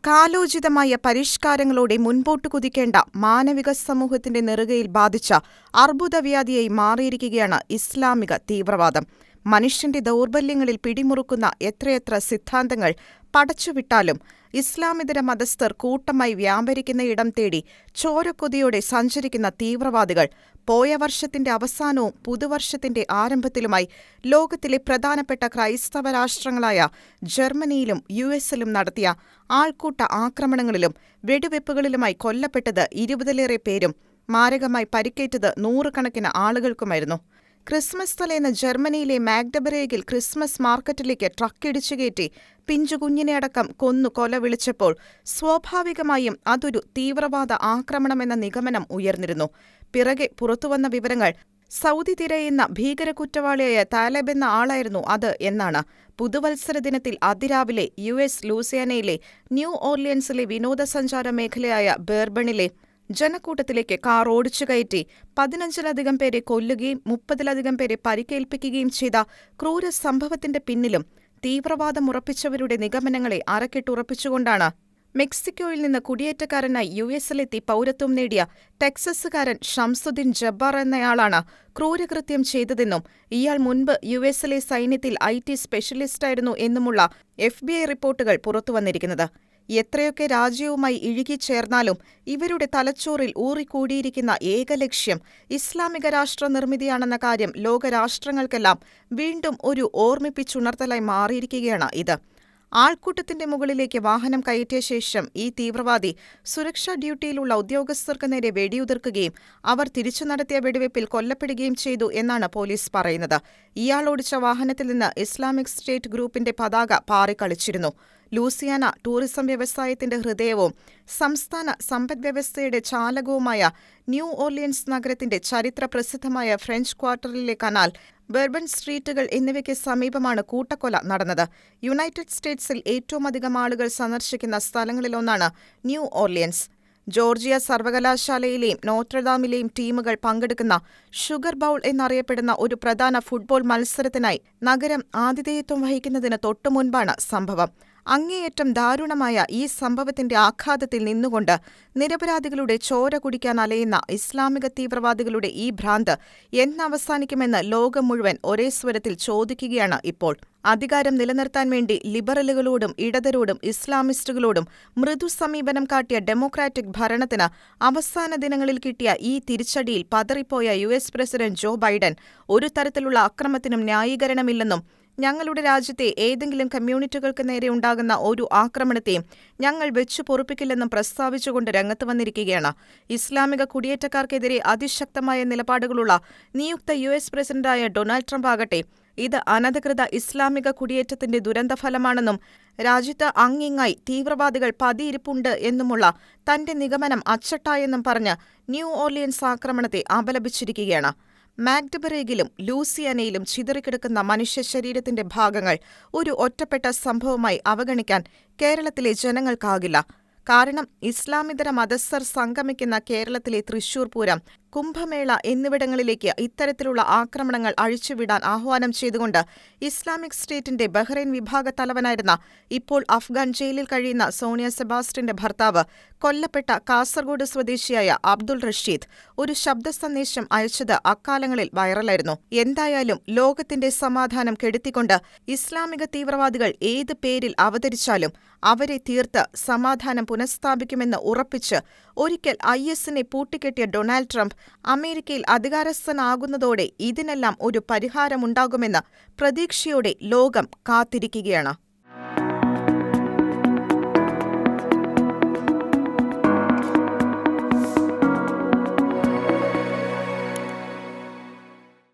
കാലോചിതമായ പരിഷ്കാരങ്ങളോടെ മുൻപോട്ടു കുതിക്കേണ്ട മാനവിക സമൂഹത്തിന്റെ നെറുകയിൽ ബാധിച്ച അർബുദവ്യാധിയായി മാറിയിരിക്കുകയാണ് ഇസ്ലാമിക തീവ്രവാദം. മനുഷ്യന്റെ ദൗർബല്യങ്ങളിൽ പിടിമുറുക്കുന്ന എത്രയെത്ര സിദ്ധാന്തങ്ങൾ പടച്ചുവിട്ടാലും ഇസ്ലാമിതര മതസ്ഥർ കൂട്ടമായി വ്യാപരിക്കുന്ന ഇടം തേടി ചോരക്കൊതിയോടെ സഞ്ചരിക്കുന്ന തീവ്രവാദികൾ പോയ വർഷത്തിന്റെ അവസാനവും പുതുവർഷത്തിന്റെ ആരംഭത്തിലുമായി ലോകത്തിലെ പ്രധാനപ്പെട്ട ക്രൈസ്തവ രാഷ്ട്രങ്ങളായ ജർമ്മനിയിലും യുഎസിലും നടത്തിയ ആൾക്കൂട്ട ആക്രമണങ്ങളിലും വെടിവെപ്പുകളിലുമായി കൊല്ലപ്പെട്ടത് 20-ലേറെ പേരും മാരകമായി പരിക്കേറ്റത് നൂറുകണക്കിന് ആളുകൾക്കുമായിരുന്നു. ക്രിസ്മസ് തലേന്ന് ജർമ്മനിയിലെ മാഗ്ഡബറേഗിൽ ക്രിസ്മസ് മാർക്കറ്റിലേക്ക് ട്രക്കിടിച്ചുകയറ്റി പിഞ്ചുകുഞ്ഞിനെ അടക്കം കൊന്നു കൊല വിളിച്ചപ്പോൾ സ്വാഭാവികമായും അതൊരു തീവ്രവാദ ആക്രമണമെന്ന നിഗമനം ഉയർന്നിരുന്നു. പിറകെ പുറത്തുവന്ന വിവരങ്ങൾ സൗദി തിരയുന്ന ഭീകരകുറ്റവാളിയായ താലിബ് എന്ന ആളായിരുന്നു അത് എന്നാണ്. പുതുവത്സര ദിനത്തിൽ അതിരാവിലെ US ലൂസിയാനയിലെ ന്യൂ ഓർലിയൻസിലെ വിനോദസഞ്ചാര മേഖലയായ ബേർബണിലെ ജനക്കൂട്ടത്തിലേക്ക് കാർ ഓടിച്ചുകയറ്റി 15-ലധികം പേരെ കൊല്ലുകയും 30-ലധികം പേരെ പരിക്കേൽപ്പിക്കുകയും ചെയ്ത ക്രൂര സംഭവത്തിന്റെ പിന്നിലും തീവ്രവാദമുറപ്പിച്ചവരുടെ നിഗമനങ്ങളെ അരക്കിട്ടുറപ്പിച്ചുകൊണ്ടാണ് മെക്സിക്കോയിൽ നിന്ന് കുടിയേറ്റക്കാരനായി US-ലെത്തി പൗരത്വം നേടിയ ടെക്സസുകാരൻ ഷംസുദ്ദീൻ ജബ്ബാർ എന്നയാളാണ് ക്രൂരകൃത്യം ചെയ്തതെന്നും ഇയാൾ മുൻപ് US-ലെ സൈന്യത്തിൽ IT സ്പെഷ്യലിസ്റ്റായിരുന്നു എന്നുമുള്ള FBI റിപ്പോർട്ടുകൾ പുറത്തുവന്നിരിക്കുന്നത്. എത്രയൊക്കെ രാജ്യവുമായി ഇഴുകിച്ചേർന്നാലും ഇവരുടെ തലച്ചോറിൽ ഊറിക്കൂടിയിരിക്കുന്ന ഏക ലക്ഷ്യം ഇസ്ലാമിക രാഷ്ട്ര നിർമ്മിതിയാണെന്ന കാര്യം ലോകരാഷ്ട്രങ്ങൾക്കെല്ലാം വീണ്ടും ഒരു ഓർമ്മിപ്പിച്ചുണർത്തലായി മാറിയിരിക്കുകയാണ് ഇത്. ആൾക്കൂട്ടത്തിന്റെ മുകളിലേക്ക് വാഹനം കയറ്റിയ ശേഷം ഈ തീവ്രവാദി സുരക്ഷാ ഡ്യൂട്ടിയിലുള്ള ഉദ്യോഗസ്ഥർക്ക് നേരെ വെടിയുതിർക്കുകയും അവർ തിരിച്ചു നടത്തിയ വെടിവെപ്പിൽ കൊല്ലപ്പെടുകയും ചെയ്തു എന്നാണ് പോലീസ് പറയുന്നത്. ഇയാൾ ഓടിച്ച വാഹനത്തിൽ നിന്ന് ഇസ്ലാമിക് സ്റ്റേറ്റ് ഗ്രൂപ്പിന്റെ പതാക പാറിക്കളിച്ചിരുന്നു. ലൂസിയാന ടൂറിസം വ്യവസായത്തിന്റെ ഹൃദയവും സംസ്ഥാന സമ്പദ്വ്യവസ്ഥയുടെ ചാലകവുമായ ന്യൂ ഓർലിയൻസ് നഗരത്തിന്റെ ചരിത്ര പ്രസിദ്ധമായ ഫ്രഞ്ച് ക്വാർട്ടറിലെ കനാൽ, ബർബൺ സ്ട്രീറ്റുകൾ എന്നിവയ്ക്ക് സമീപമാണ് കൂട്ടക്കൊല നടന്നത്. യുണൈറ്റഡ് സ്റ്റേറ്റ്സിൽ ഏറ്റവുമധികം ആളുകൾ സന്ദർശിക്കുന്ന സ്ഥലങ്ങളിലൊന്നാണ് ന്യൂ ഓർലിയൻസ്. ജോർജിയ സർവകലാശാലയിലെയും നോട്രഡാമിലെയും ടീമുകൾ പങ്കെടുക്കുന്ന ഷുഗർ ബൗൾ എന്നറിയപ്പെടുന്ന ഒരു പ്രധാന ഫുട്ബോൾ മത്സരത്തിനായി നഗരം ആതിഥേയത്വം വഹിക്കുന്നതിന് തൊട്ടുമുൻപാണ് സംഭവം. അങ്ങേയറ്റം ദാരുണമായ ഈ സംഭവത്തിന്റെ ആഘാതത്തിൽ നിന്നുകൊണ്ട് നിരപരാധികളുടെ ചോര കുടിക്കാൻ അലയുന്ന ഇസ്ലാമിക തീവ്രവാദികളുടെ ഈ ഭ്രാന്ത് എന്നവസാനിക്കുമെന്ന് ലോകം മുഴുവൻ ഒരേ സ്വരത്തിൽ ചോദിക്കുകയാണ് ഇപ്പോൾ. അധികാരം നിലനിർത്താൻ വേണ്ടി ലിബറലുകളോടും ഇടതരോടും ഇസ്ലാമിസ്റ്റുകളോടും മൃദു സമീപനം കാട്ടിയ ഡെമോക്രാറ്റിക് ഭരണത്തിന് അവസാന ദിനങ്ങളിൽ കിട്ടിയ ഈ തിരിച്ചടിയിൽ പതറിപ്പോയ US പ്രസിഡന്റ് ജോ ബൈഡൻ ഒരു തരത്തിലുള്ള അക്രമത്തിനും ന്യായീകരണമില്ലെന്നും ഞങ്ങളുടെ രാജ്യത്തെ ഏതെങ്കിലും കമ്മ്യൂണിറ്റികൾക്ക് നേരെ ഉണ്ടാകുന്ന ഒരു ആക്രമണത്തെയും ഞങ്ങൾ വെച്ചു പൊറുപ്പിക്കില്ലെന്നും പ്രസ്താവിച്ചുകൊണ്ട് രംഗത്ത് വന്നിരിക്കുകയാണ്. ഇസ്ലാമിക കുടിയേറ്റക്കാർക്കെതിരെ അതിശക്തമായ നിലപാടുകളുള്ള നിയുക്ത US പ്രസിഡന്റായ ഡൊണാൾഡ് ട്രംപ് ആകട്ടെ ഇത് അനധികൃത ഇസ്ലാമിക കുടിയേറ്റത്തിന്റെ ദുരന്തഫലമാണെന്നും രാജ്യത്ത് അങ്ങിങ്ങായി തീവ്രവാദികൾ പതിയിരിപ്പുണ്ട് എന്നുമുള്ള തന്റെ നിഗമനം അച്ചട്ടായെന്നും പറഞ്ഞ് ന്യൂ ഓർലിയൻസ് ആക്രമണത്തെ അപലപിച്ചിരിക്കുകയാണ്. മാഗ്ഡബറേഗിലും ലൂസിയാനയിലും ചിതറിക്കിടക്കുന്ന മനുഷ്യശരീരത്തിന്റെ ഭാഗങ്ങൾ ഒരു ഒറ്റപ്പെട്ട സംഭവമായി അവഗണിക്കാൻ കേരളത്തിലെ ജനങ്ങൾക്കാകില്ല. കാരണം ഇസ്ലാമിതര മതസ്ഥർ സംഗമിക്കുന്ന കേരളത്തിലെ തൃശൂർ പൂരം, കുംഭമേള എന്നിവിടങ്ങളിലേക്ക് ഇത്തരത്തിലുള്ള ആക്രമണങ്ങൾ അഴിച്ചുവിടാൻ ആഹ്വാനം ചെയ്തുകൊണ്ട് ഇസ്ലാമിക് സ്റ്റേറ്റിന്റെ ബഹ്റൈൻ വിഭാഗ തലവനായിരുന്ന ഇപ്പോൾ അഫ്ഗാൻ ജയിലിൽ കഴിയുന്ന സോണിയ സെബാസ്റ്റ്യന്റെ ഭർത്താവ് കൊല്ലപ്പെട്ട കാസർഗോഡ് സ്വദേശിയായ അബ്ദുൾ റഷീദ് ഒരു ശബ്ദ സന്ദേശം അയച്ചത് അക്കാലങ്ങളിൽ വൈറലായിരുന്നു. എന്തായാലും ലോകത്തിന്റെ സമാധാനം കെടുത്തിക്കൊണ്ട് ഇസ്ലാമിക തീവ്രവാദികൾ ഏത് പേരിൽ അവതരിച്ചാലും അവരെ തീർത്ത് സമാധാനം പുനഃസ്ഥാപിക്കുമെന്ന് ഉറപ്പിച്ച് ഒരിക്കൽ IS-നെ പൂട്ടിക്കെട്ടിയ ഡൊണാൾഡ് ട്രംപ് അമേരിക്കയിൽ അധികാരസ്ഥനാകുന്നതോടെ ഇതിനെല്ലാം ഒരു പരിഹാരമുണ്ടാകുമെന്ന പ്രതീക്ഷയോടെ ലോകം കാത്തിരിക്കുകയാണ്.